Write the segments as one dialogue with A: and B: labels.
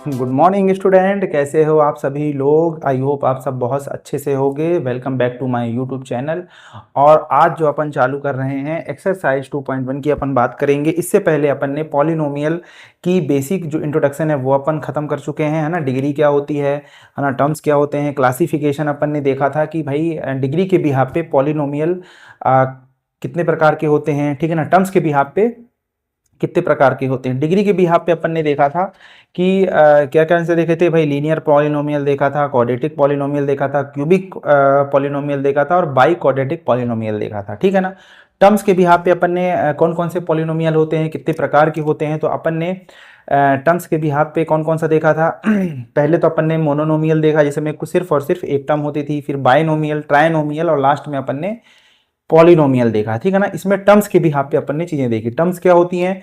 A: Good morning student, कैसे हो आप सभी लोग। आई होप आप सब बहुत अच्छे से होंगे। Welcome back to my YouTube channel. और आज जो अपन चालू कर रहे हैं एक्सरसाइज 2.1 की अपन बात करेंगे। इससे पहले अपन ने पॉलिनोमियल की बेसिक जो इंट्रोडक्शन है वो अपन ख़त्म कर चुके हैं, है ना। डिग्री क्या होती है ना, टर्म्स क्या होते हैं, क्लासिफिकेशन अपन ने देखा था कि भाई डिग्री के बिहाफ पे पॉलिनोमियल कितने प्रकार के होते हैं, ठीक है ना। टर्म्स के बिहाफ पे कितने प्रकार के होते हैं। डिग्री के बिहाफ पे अपन ने देखा था कि क्या क्या आंसर देखे थे भाई। लीनियर पॉलिनोमियल देखा था, क्वाड्रेटिक पॉलिनोमियल देखा था, क्यूबिक पॉलिनोमियल देखा था और बाई क्वाड्रेटिक पॉलिनोमियल देखा था, ठीक है ना। टर्म्स के बिहाफ पे अपन ने कौन कौन से पॉलिनोमियल होते हैं, कितने प्रकार के होते हैं, तो अपन ने टर्म्स के बिहाफ पे कौन कौन सा देखा था। पहले तो अपन ने मोनोनोमियल देखा जिसमें सिर्फ और सिर्फ एक टर्म होती थी, फिर बाइनोमियल, ट्राइनोमियल और लास्ट में अपन ने पॉलिनोमियल देखा, ठीक है ना। इसमें टर्म्स के बिहाफ पे अपन ने चीजें देखी। टर्म्स क्या होती हैं,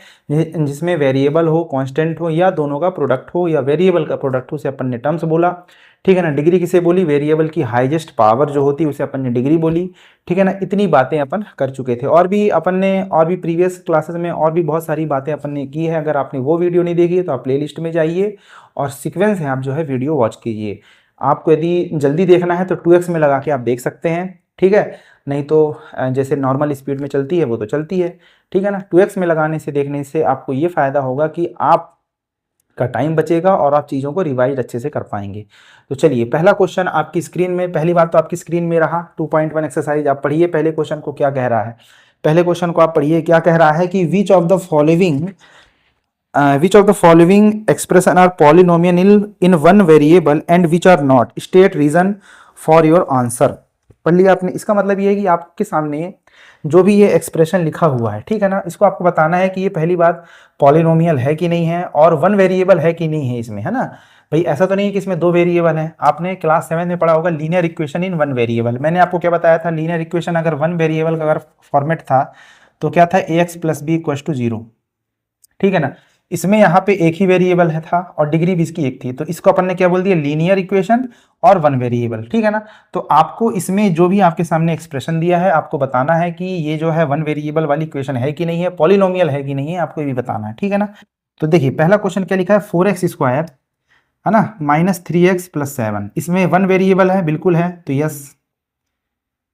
A: जिसमें वेरिएबल हो, कांस्टेंट हो या दोनों का प्रोडक्ट हो या वेरिएबल का प्रोडक्ट हो, उसे अपन ने टर्म्स बोला, ठीक है ना। डिग्री किसे बोली, वेरिएबल की हाईएस्ट पावर जो होती है उसे अपन ने डिग्री बोली, ठीक है ना। इतनी बातें अपन कर चुके थे। और भी अपन ने और भी प्रीवियस क्लासेस में और भी बहुत सारी बातें अपन ने की है। अगर आपने वो वीडियो नहीं देखी है तो आप प्लेलिस्ट में जाइए और सीक्वेंस है आप जो है वीडियो वॉच कीजिए। आपको यदि जल्दी देखना है तो 2x में लगा के आप देख सकते हैं, ठीक है। नहीं तो जैसे नॉर्मल स्पीड में चलती है वो तो चलती है, ठीक है ना। 2x में लगाने से, देखने से आपको ये फायदा होगा कि आप का टाइम बचेगा और आप चीज़ों को रिवाइज अच्छे से कर पाएंगे। तो चलिए, पहला क्वेश्चन आपकी स्क्रीन में, पहली बात तो आपकी स्क्रीन में रहा 2.1 एक्सरसाइज। आप पढ़िए पहले क्वेश्चन को क्या कह रहा है। पहले क्वेश्चन को आप पढ़िए, क्या कह रहा है कि which of the following expression are polynomial in one variable and which are not, state reason for your answer. पढ़ लिया आपने। इसका मतलब ये है कि आपके सामने जो भी ये एक्सप्रेशन लिखा हुआ है, ठीक है ना, इसको आपको बताना है कि ये पहली बात पॉलिनोमियल है कि नहीं है और वन वेरिएबल है कि नहीं है इसमें, है ना। भाई ऐसा तो नहीं है कि इसमें दो वेरिएबल है। आपने क्लास 7 में पढ़ा होगा linear equation in one variable. मैंने आपको क्या बताया था, लीनियर इक्वेशन अगर वन वेरिएबल का अगर फॉर्मेट था तो क्या था, ax + b = 0, ठीक है ना। इसमें यहाँ पे एक ही वेरिएबल है था और डिग्री भी इसकी एक थी, तो इसको अपन ने क्या बोल दिया, लीनियर इक्वेशन और वन वेरिएबल, ठीक है ना। तो आपको इसमें जो भी आपके सामने एक्सप्रेशन दिया है आपको बताना है कि ये जो है वन वेरिएबल वाली इक्वेशन है कि नहीं है, पॉलिनोमियल है कि नहीं है, आपको ये भी बताना है, ठीक है ना। तो देखिए पहला क्वेश्चन क्या लिखा है, 4x², है ना, -3x + 7। इसमें वन वेरिएबल है, बिल्कुल है, तो यस,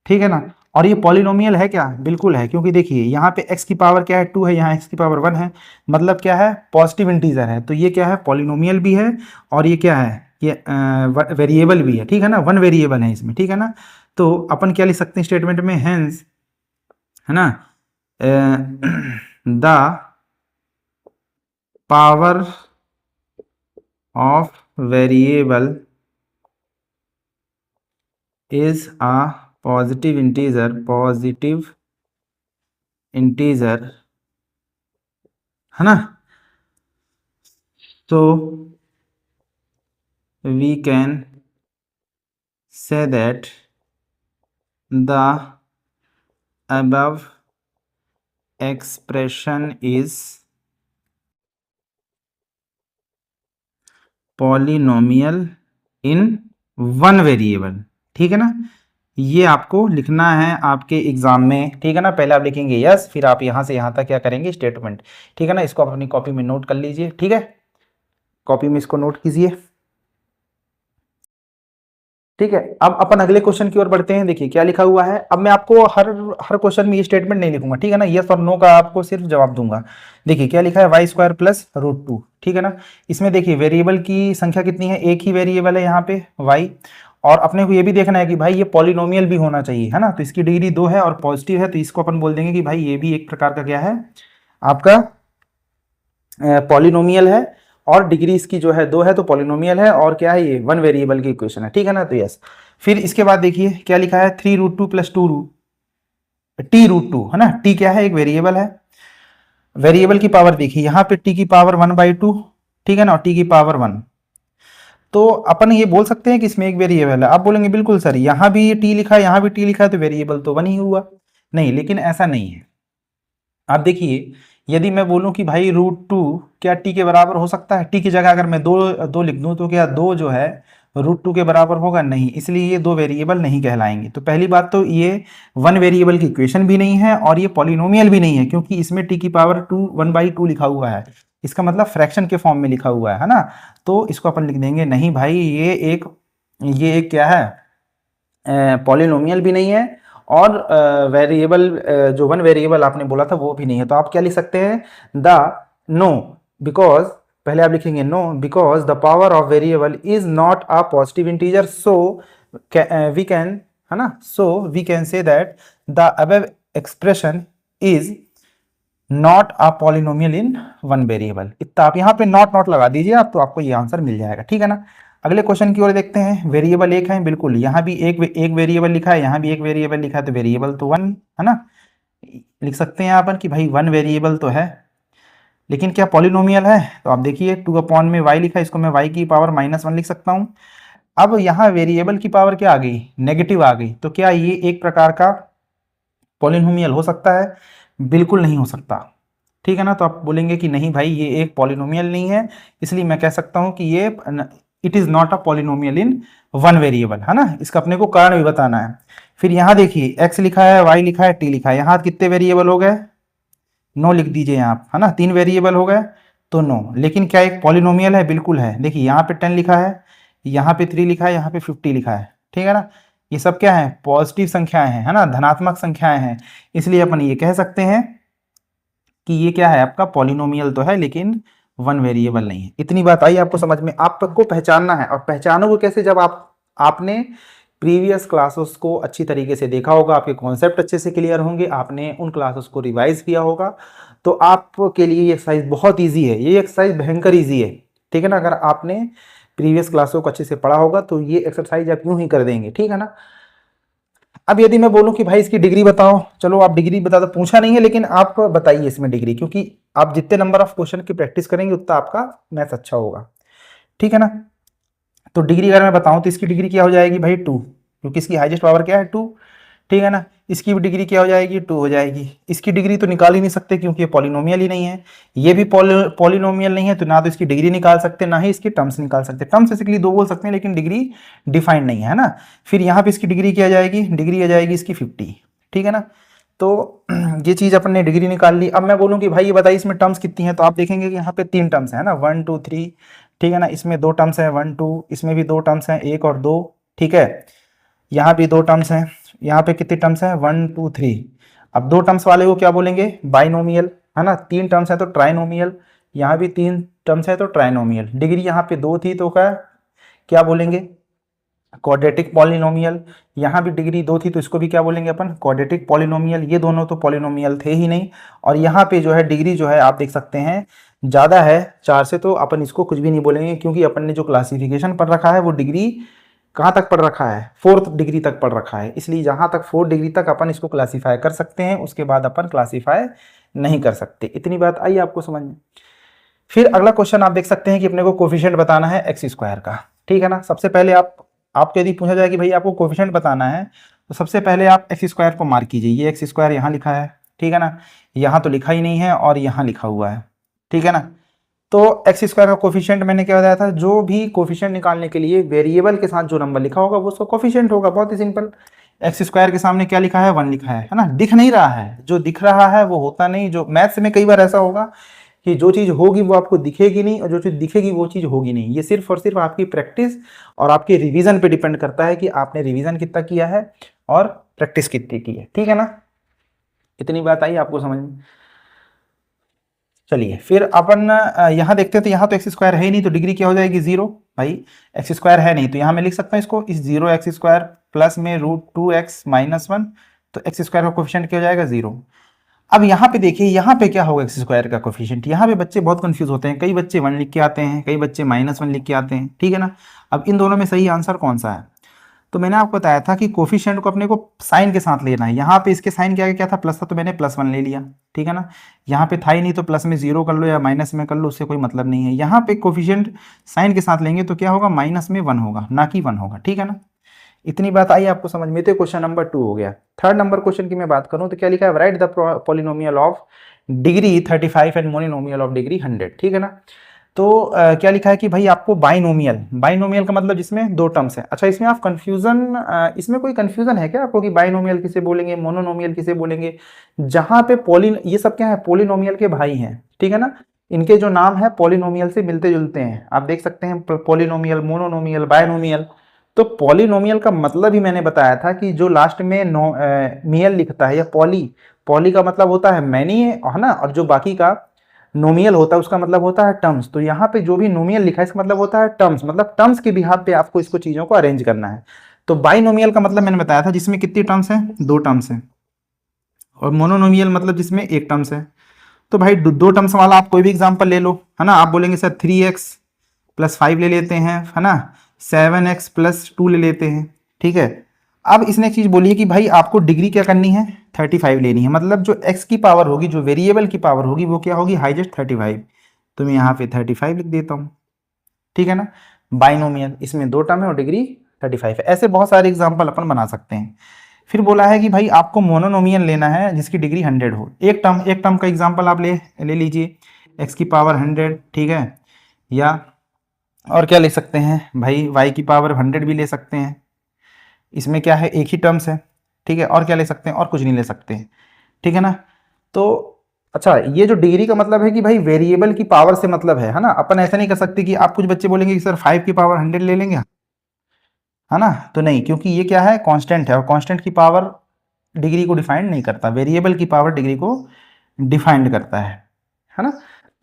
A: ठीक है ना। और ये पॉलिनोमियल है क्या, बिल्कुल है, क्योंकि देखिए यहाँ पे x की पावर क्या है, 2 है, यहाँ x की पावर 1 है, मतलब क्या है, पॉजिटिव इंटीजर है। तो ये क्या है, पॉलिनोमियल भी है और ये क्या है, ये वेरिएबल भी है, ठीक है ना, वन वेरिएबल है इसमें, ठीक है ना। तो अपन क्या लिख सकते हैं स्टेटमेंट में, हेंस, है ना, the power of variable is a positive integer, है ना। तो we can say that the above expression is polynomial in one variable, ठीक है ना। ये आपको लिखना है आपके एग्जाम में, ठीक है ना। पहले आप लिखेंगे यस, फिर आप यहां से यहां तक क्या करेंगे, स्टेटमेंट, ठीक है ना। इसको आप अपनी कॉपी में नोट कर लीजिए, ठीक है, कॉपी में इसको नोट कीजिए, ठीक है। अब अपन अगले क्वेश्चन की ओर बढ़ते हैं। देखिए क्या लिखा हुआ है। अब मैं आपको हर हर क्वेश्चन में ये स्टेटमेंट नहीं लिखूंगा, ठीक है ना, यस और नो का आपको सिर्फ जवाब दूंगा। देखिए क्या लिखा है, y² + √2, ठीक है ना। इसमें देखिए वेरिएबल की संख्या कितनी है, एक ही वेरिएबल है यहाँ पे y, और अपने को ये भी देखना है कि भाई ये पॉलिनोमियल भी होना चाहिए, है ना। तो इसकी डिग्री 2 है और पॉजिटिव है, तो इसको अपन बोल देंगे कि भाई ये भी एक प्रकार का क्या है, आपका पॉलिनोमियल है, और डिग्री इसकी जो है 2 है, तो पॉलिनोमियल है, और क्या है, ये वन वेरिएबल की इक्वेशन है, ठीक है ना, तो यस। फिर इसके बाद देखिए क्या लिखा है, 3√2 + 2 t√2, है ना। t क्या है, एक वेरिएबल है। वेरिएबल की पावर देखिए यहाँ पे t की पावर 1/2, ठीक है ना, और t की पावर 1। तो अपन ये बोल सकते हैं कि इसमें एक वेरिएबल है। आप बोलेंगे बिल्कुल सर, यहाँ भी t लिखा है, यहाँ भी t लिखा है, तो वेरिएबल तो 1 ही हुआ। नहीं, लेकिन ऐसा नहीं है। आप देखिए, यदि मैं बोलूं कि भाई √2 क्या t के बराबर हो सकता है, t की जगह अगर मैं दो लिख दूं तो क्या 2 जो है √2 के बराबर होगा, नहीं, इसलिए ये दो वेरिएबल नहीं कहलाएंगे। तो पहली बात तो ये वन वेरिएबल की इक्वेशन भी नहीं है और ये पॉलिनोमियल भी नहीं है, क्योंकि इसमें t की पावर 1/2 लिखा हुआ है। इसका मतलब फ्रैक्शन के फॉर्म में लिखा हुआ है ना। तो इसको अपन लिख देंगे नहीं भाई, ये एक क्या है, पॉलिनोमियल भी नहीं है, और वेरिएबल, जो वन वेरिएबल आपने बोला था वो भी नहीं है। तो आप क्या लिख सकते हैं, द नो, बिकॉज पहले आप लिखेंगे no because the power of variable is not a positive integer, so we can, है ना, so we can say that the above expression is not a polynomial in one variable. इतना आप यहाँ पे not not लगा दीजिए आप, तो आपको ये आंसर मिल जाएगा, ठीक है ना। अगले क्वेश्चन की ओर देखते हैं। वेरिएबल एक है, बिल्कुल, यहाँ भी एक वेरिएबल लिखा है, यहाँ भी एक वेरिएबल लिखा है, तो वेरिएबल तो वन है ना। लिख सकते हैं अपन कि भाई वन वेरिएबल तो है, लेकिन क्या पॉलिनोमियल है? तो आप देखिए 2 में y लिखा है, इसको मैं y की पावर -1 लिख सकता हूँ। अब यहाँ वेरिएबल की पावर क्या आ गई, नेगेटिव आ गई, तो क्या ये एक प्रकार का पॉलिनोमियल हो सकता है? बिल्कुल नहीं हो सकता, ठीक है ना। तो आप बोलेंगे कि नहीं भाई ये एक पॉलिनोमियल नहीं है, इसलिए मैं कह सकता हूँ कि ये it is not a polynomial in one variable, है ना। इसका अपने को कारण भी बताना है। फिर यहाँ देखिए x लिखा है, y लिखा है, t लिखा है, यहाँ कितने वेरिएबल हो गए, 9 लिख दीजिए आप, है ना, 3 वेरिएबल हो गए तो 9। लेकिन क्या एक पॉलिनोमियल है? बिल्कुल है। देखिए यहाँ पे 10 लिखा है, यहाँ पे 3 लिखा है, यहाँ पे 50 लिखा है, ठीक है ना। ये सब क्या है, पॉजिटिव संख्याएं हैं, है ना, धनात्मक संख्याएं हैं, इसलिए अपन ये कह सकते हैं कि ये क्या है, आपका पॉलिनोमियल तो है लेकिन वन वेरिएबल नहीं है। इतनी बात आई आपको समझ में? आपको पहचानना है, और पहचानोगे कैसे, जब आपने प्रीवियस क्लासेस को अच्छी तरीके से देखा होगा, आपके कॉन्सेप्ट अच्छे से क्लियर होंगे, आपने उन क्लासेस को रिवाइज किया होगा, तो आपके लिए ये एक्सरसाइज बहुत ईजी है, ये एक्सरसाइज भयंकर ईजी है, ठीक है ना। अगर आपने प्रीवियस क्लासों को अच्छे से पढ़ा होगा तो ये एक्सरसाइज आप यूं ही कर देंगे, ठीक है ना। अब यदि मैं बोलूं कि भाई इसकी डिग्री बताओ, चलो आप डिग्री बता दो, पूछा नहीं है लेकिन आप बताइए इसमें डिग्री, क्योंकि आप जितने नंबर ऑफ क्वेश्चन की प्रैक्टिस करेंगे उतना आपका मैथ्स अच्छा होगा, ठीक है ना। तो डिग्री अगर मैं बताऊं तो इसकी डिग्री क्या हो जाएगी भाई 2, क्योंकि इसकी हाईएस्ट पावर क्या है 2, ठीक है ना। इसकी भी डिग्री क्या हो जाएगी 2 हो जाएगी। इसकी डिग्री तो निकाल ही नहीं सकते क्योंकि ये पॉलिनोमियल ही नहीं है, ये भी पॉलिनोमियल नहीं है, तो ना तो इसकी डिग्री निकाल सकते ना ही इसकी टर्म्स निकाल सकते। टर्म्स बेसिकली दो बोल सकते हैं लेकिन डिग्री डिफाइंड नहीं है ना। फिर यहाँ पे इसकी डिग्री क्या आ जाएगी, डिग्री आ जाएगी इसकी 50, ठीक है ना। तो ये चीज़ अपन ने डिग्री निकाल ली। अब मैं बोलूँ कि भाई ये बताइए इसमें टर्म्स कितनी है, तो आप देखेंगे कि यहाँ पे 3 टर्म्स है ना, 1 2 3, ठीक है ना। इसमें 2 टर्म्स है 1 2, इसमें भी 2 टर्म्स हैं 1 और 2, ठीक है। यहाँ भी 2 टर्म्स हैं, यहाँ पे कितने टर्म्स हैं 1 2 3। अब 2 टर्म्स वाले को क्या बोलेंगे, बाइनोमियल, है ना। 3 टर्म्स है तो ट्राइनोमियल, यहाँ भी 3 टर्म्स है तो ट्राइनोमियल। डिग्री यहाँ पे 2 थी तो क्या बोलेंगे, क्वाड्रेटिक पॉलिनोमियल। यहाँ भी डिग्री 2 थी तो इसको भी क्या बोलेंगे अपन, क्वाड्रेटिक पॉलिनोमियल। ये दोनों तो पॉलिनोमियल थे ही नहीं। और यहाँ पे जो है डिग्री जो है आप देख सकते हैं ज़्यादा है 4 से, तो अपन इसको कुछ भी नहीं बोलेंगे, क्योंकि अपन ने जो क्लासिफिकेशन पढ़ रखा है वो डिग्री कहाँ तक पढ़ रखा है, 4th डिग्री तक पढ़ रखा है। इसलिए जहाँ तक 4th डिग्री तक अपन इसको क्लासीफाई कर सकते हैं, उसके बाद अपन क्लासीफाई नहीं कर सकते। इतनी बात आई आपको समझ में? फिर अगला क्वेश्चन आप देख सकते हैं कि अपने को कोफिशिएंट बताना है एक्स स्क्वायर का, ठीक है ना। सबसे पहले आपको यदि पूछा जाए कि भाई आपको कोफिशिएंट बताना है, तो सबसे पहले आप एक्स स्क्वायर को मार्क कीजिए। ये एक्स स्क्वायर यहाँ लिखा है, ठीक है ना, यहाँ तो लिखा ही नहीं है और यहाँ लिखा हुआ है, ठीक है ना। तो एक्स स्क्वायर का कोफिशिएंट मैंने क्या बताया था, जो भी कोफिशिएंट निकालने के लिए वेरिएबल के साथ जो नंबर लिखा होगा वो उसका कोफिशिएंट होगा। बहुत ही सिंपल। एक्स स्क्वायर के सामने क्या लिखा है, 1 लिखा है ना। दिख नहीं रहा है, जो दिख रहा है वो होता नहीं। जो मैथ्स में कई बार ऐसा होगा कि जो चीज़ होगी वो आपको दिखेगी नहीं, और जो चीज़ दिखेगी वो चीज़ होगी नहीं। ये सिर्फ और सिर्फ आपकी प्रैक्टिस और आपके रिवीजन पे डिपेंड करता है कि आपने रिवीजन कितना किया है और प्रैक्टिस कितनी की है, ठीक है ना। इतनी बात आई आपको समझ में? चलिए फिर अपन यहाँ देखते हैं। तो यहाँ तो एक्स स्क्वायर है ही नहीं, तो डिग्री क्या हो जाएगी 0। भाई एक्स स्क्वायर है नहीं, तो यहाँ मैं लिख सकता हूँ इसको, इस 0 एक्स स्क्वायर प्लस में √2x - 1, तो एक्स स्क्वायर का कोफिशिएंट क्या हो जाएगा 0। अब यहाँ पे देखिए, यहाँ पे क्या होगा एक्स स्क्वायर का कोफिशिएंट। यहाँ पे बच्चे बहुत कंफ्यूज होते हैं, कई बच्चे 1 लिख के आते हैं, कई बच्चे -1 लिख के आते हैं, ठीक है ना। अब इन दोनों में सही आंसर कौन सा है? तो मैंने आपको बताया था कि कोफिशिएंट को अपने को साइन के साथ लेना है। यहाँ पे इसके साइन क्या था, प्लस था, तो मैंने +1 ले लिया, ठीक है ना। यहाँ पे था ही नहीं तो प्लस में 0 कर लो या माइनस में कर लो, उससे कोई मतलब नहीं है। यहाँ पे कोफिशिएंट साइन के साथ लेंगे तो क्या होगा, माइनस में 1 होगा, ना कि 1 होगा, ठीक है ना। इतनी बात आई आपको समझ में? तो क्वेश्चन नंबर 2 हो गया। थर्ड नंबर क्वेश्चन की मैं बात करूं तो क्या लिखा है, right the polynomial of degree 35 and monomial of degree 100, ठीक है ना। तो क्या लिखा है कि भाई आपको बाइनोमियल का मतलब जिसमें 2 टर्म्स है। अच्छा, इसमें आप कंफ्यूजन, इसमें कोई कंफ्यूजन है क्या आपको कि बाइनोमियल किसे बोलेंगे, मोनोनोमियल किसे बोलेंगे? जहां पे ये सब क्या है, पोलिनोमियल के भाई हैं, ठीक है ना। इनके जो नाम है पॉलिनोमियल से मिलते जुलते हैं। आप देख सकते हैं पॉलिनोमियल, मोनोनोमियल, बायनोमियल। तो पॉलिनोमियल का मतलब ही मैंने बताया था कि जो लास्ट में मियल लिखता है, या पॉली, पॉली का मतलब होता है मैनी है ना, और जो बाकी का नोमियल होता है उसका मतलब होता है टर्म्स। तो यहाँ पे जो भी नोमियल लिखा है इसका मतलब होता है टर्म्स, मतलब टर्म्स के बिहाफ पे आपको इसको चीजों को अरेंज करना है। तो बाइनोमियल का मतलब मैंने बताया था जिसमें कितनी टर्म्स हैं, 2 टर्म्स हैं। और मोनोनोमियल मतलब जिसमें एक टर्म्स है। तो भाई दो टर्म्स वाला आप कोई भी एग्जांपल ले लो, है ना। आप बोलेंगे सर 3x प्लस 5 ले लेते हैं, है ना, 7x प्लस 2 ले लेते हैं, ठीक है। अब इसने एक चीज बोली है कि भाई आपको डिग्री क्या करनी है, 35 लेनी है। मतलब जो x की पावर होगी, जो वेरिएबल की पावर होगी, वो क्या होगी, हाईएस्ट 35। तो मैं यहाँ पे 35 लिख देता हूँ, ठीक है ना। बाइनोमियल, इसमें 2 टर्म है और डिग्री 35 है। ऐसे बहुत सारे एग्जाम्पल अपन बना सकते हैं। फिर बोला है कि भाई आपको मोनोनोमियल लेना है जिसकी डिग्री 100 हो। एक टर्म का एग्जांपल आप ले ले लीजिए, x की पावर 100, ठीक है। या और क्या ले सकते हैं भाई, y की पावर 100 भी ले सकते हैं। इसमें क्या है, एक ही टर्म्स है, ठीक है। और क्या ले सकते हैं, और कुछ नहीं ले सकते हैं, ठीक है ना। तो अच्छा, ये जो डिग्री का मतलब है कि भाई वेरिएबल की पावर से मतलब है ना। अपन ऐसा नहीं कर सकते कि आप, कुछ बच्चे बोलेंगे कि सर 5 की पावर 100 ले लेंगे, है ना। तो नहीं, क्योंकि ये क्या है, कांस्टेंट है, और कांस्टेंट की पावर डिग्री को डिफाइन नहीं करता, वेरिएबल की पावर डिग्री को डिफाइंड करता है ना।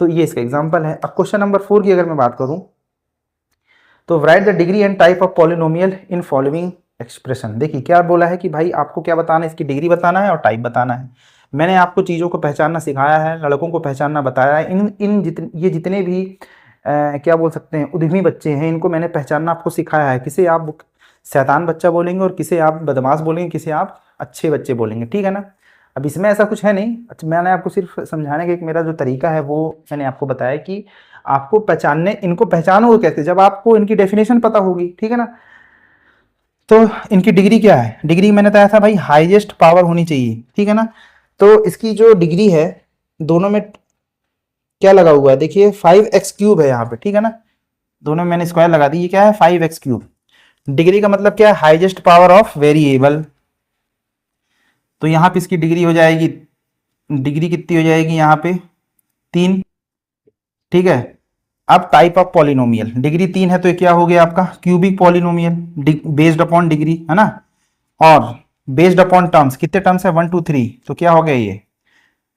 A: तो ये इसका एग्जांपल है। अब क्वेश्चन नंबर 4 की अगर मैं बात करूं, तो right the degree and type of polynomial in following expression. देखिए क्या बोला है कि भाई आपको क्या बताना है, इसकी डिग्री बताना है और टाइप बताना है। मैंने आपको चीज़ों को पहचानना सिखाया है, लड़कों को पहचानना बताया है। ये जितने भी क्या बोल सकते हैं, उद्यमी बच्चे हैं, इनको मैंने पहचानना आपको सिखाया है। किसे आप शैतान बच्चा बोलेंगे और किसे आप बदमाश बोलेंगे, किसे आप अच्छे बच्चे बोलेंगे, ठीक है ना। अब इसमें ऐसा कुछ है नहीं। अच्छा, मैंने आपको सिर्फ समझाने का एक मेरा जो तरीका है वो मैंने आपको बताया कि आपको पहचानने, इनको पहचानोगे कैसे, जब आपको इनकी डेफिनेशन पता होगी, ठीक है ना। तो इनकी डिग्री क्या है, डिग्री मैंने बताया था भाई हाईएस्ट पावर होनी चाहिए, ठीक है ना। तो इसकी जो डिग्री है, दोनों में क्या लगा हुआ है, देखिए 5x³ है यहाँ पे, ठीक है ना। दोनों में मैंने स्क्वायर लगा दी, ये क्या है, 5x³। डिग्री का मतलब क्या है, हाईएस्ट पावर ऑफ वेरिएबल। तो यहाँ पे इसकी डिग्री हो जाएगी, डिग्री कितनी हो जाएगी यहाँ पे, 3, ठीक है। अब टाइप ऑफ पॉलिनोमियल, डिग्री 3 है तो ये क्या हो गया आपका, cubic polynomial based upon degree, है ना। और बेस्ड अपॉन टर्म्स, कितने टर्म्स है, 1 2 3, तो क्या हो गया ये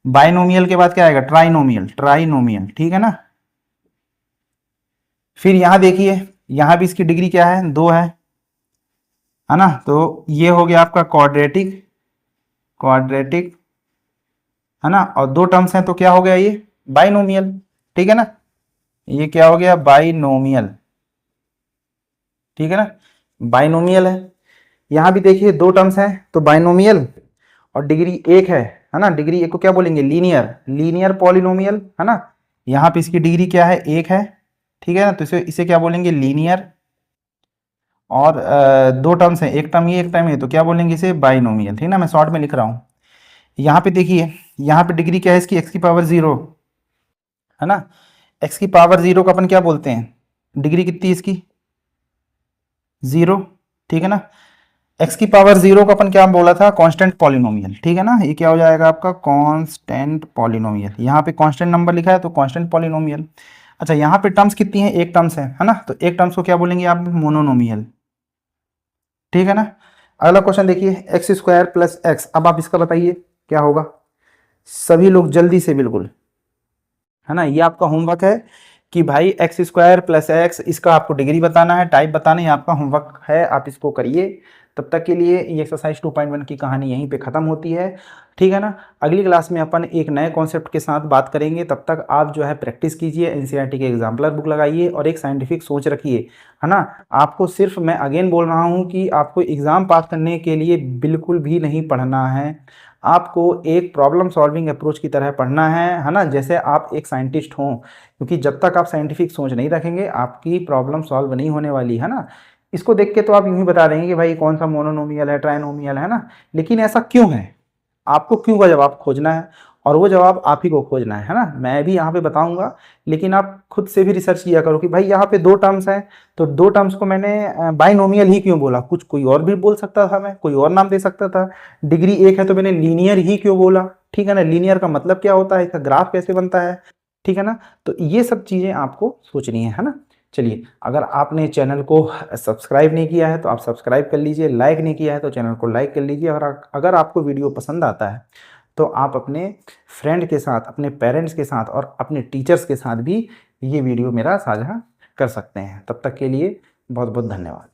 A: बाइनोमियल के बाद क्या आएगा, ट्राइनोमियल, ट्राइनोमियल, ठीक है ना। फिर यहां देखिए, यहां भी इसकी डिग्री क्या है, 2 है ना। तो ये हो गया आपका क्वाड्रेटिक, क्वाड्रेटिक, है ना। और 2 टर्म्स हैं तो क्या हो गया ये बाइनोमियल, ठीक है ना। ये क्या हो गया, बाइनोमियल, ठीक है ना, बाइनोमियल है। यहां भी देखिए 2 टर्म्स हैं तो बाइनोमियल, और डिग्री 1 है ना। डिग्री 1 को क्या बोलेंगे, लीनियर, लीनियर पॉलिनोमियल, है ना। यहाँ पे इसकी डिग्री क्या है, 1 है, ठीक है ना। तो इसे इसे क्या बोलेंगे, लीनियर। और 2 टर्म्स हैं, एक टर्म ये एक टर्म ये, तो क्या बोलेंगे इसे, बाइनोमियल, ठीक है ना। मैं शॉर्ट में लिख रहा हूँ। यहाँ पे देखिए, यहाँ पे डिग्री क्या है इसकी, x की पावर 0, है ना। x की पावर 0 को अपन क्या बोलते हैं, डिग्री कितनी है इसकी, 0, ठीक है ना। x की पावर 0 को अपन क्या बोला था, कांस्टेंट पॉलिनोमियल, ठीक है ना। ये क्या हो जाएगा आपका, कांस्टेंट पॉलिनोमियल। यहाँ पे कांस्टेंट नंबर लिखा है तो कांस्टेंट पॉलिनोमियल। अच्छा, यहाँ पे टर्म्स कितनी है, एक टर्म्स है ना। तो एक टर्म्स को क्या बोलेंगे आप, मोनोनोमियल, ठीक है ना। अगला क्वेश्चन देखिए, x² + x। अब आप इसका बताइए क्या होगा, सभी लोग जल्दी से, बिल्कुल, है ना। ये आपका होमवर्क है कि भाई x² + x, इसका आपको डिग्री बताना है, टाइप बताना है, आपका होमवर्क है, आप इसको करिए। तब तक के लिए ये एक्सरसाइज 2.1 की कहानी यहीं पे ख़त्म होती है, ठीक है ना। अगली क्लास में अपन एक नए कॉन्सेप्ट के साथ बात करेंगे। तब तक आप जो है प्रैक्टिस कीजिए, एनसीईआरटी के एग्जाम्पलर बुक लगाइए और एक साइंटिफिक सोच रखिए, है ना। आपको सिर्फ, मैं अगेन बोल रहा हूँ कि आपको एग्ज़ाम पास करने के लिए बिल्कुल भी नहीं पढ़ना है, आपको एक प्रॉब्लम सॉल्विंग अप्रोच की तरह पढ़ना है ना, जैसे आप एक साइंटिस्ट हों। क्योंकि जब तक आप साइंटिफिक सोच नहीं रखेंगे आपकी प्रॉब्लम सॉल्व नहीं होने वाली, है ना। इसको देख के तो आप यूं ही बता देंगे कि भाई कौन सा मोनोनोमियल है, ट्राइनोमियल है ना। लेकिन ऐसा क्यों है, आपको क्यों का जवाब खोजना है, और वो जवाब आप ही को खोजना है ना। मैं भी यहाँ पे बताऊंगा, लेकिन आप खुद से भी रिसर्च किया करो कि भाई यहाँ पे 2 टर्म्स हैं, तो 2 टर्म्स को मैंने बाइनोमियल ही क्यों बोला, कुछ कोई और भी बोल सकता था, मैं कोई और नाम दे सकता था। डिग्री 1 है तो मैंने लीनियर ही क्यों बोला, ठीक है ना। लीनियर का मतलब क्या होता है, इसका ग्राफ कैसे बनता है, ठीक है ना। तो ये सब चीज़ें आपको सोचनी है ना। चलिए, अगर आपने चैनल को सब्सक्राइब नहीं किया है तो आप सब्सक्राइब कर लीजिए, लाइक नहीं किया है तो चैनल को लाइक कर लीजिए। और अगर आपको वीडियो पसंद आता है तो आप अपने फ्रेंड के साथ, अपने पेरेंट्स के साथ और अपने टीचर्स के साथ भी ये वीडियो मेरा साझा कर सकते हैं। तब तक के लिए बहुत बहुत धन्यवाद।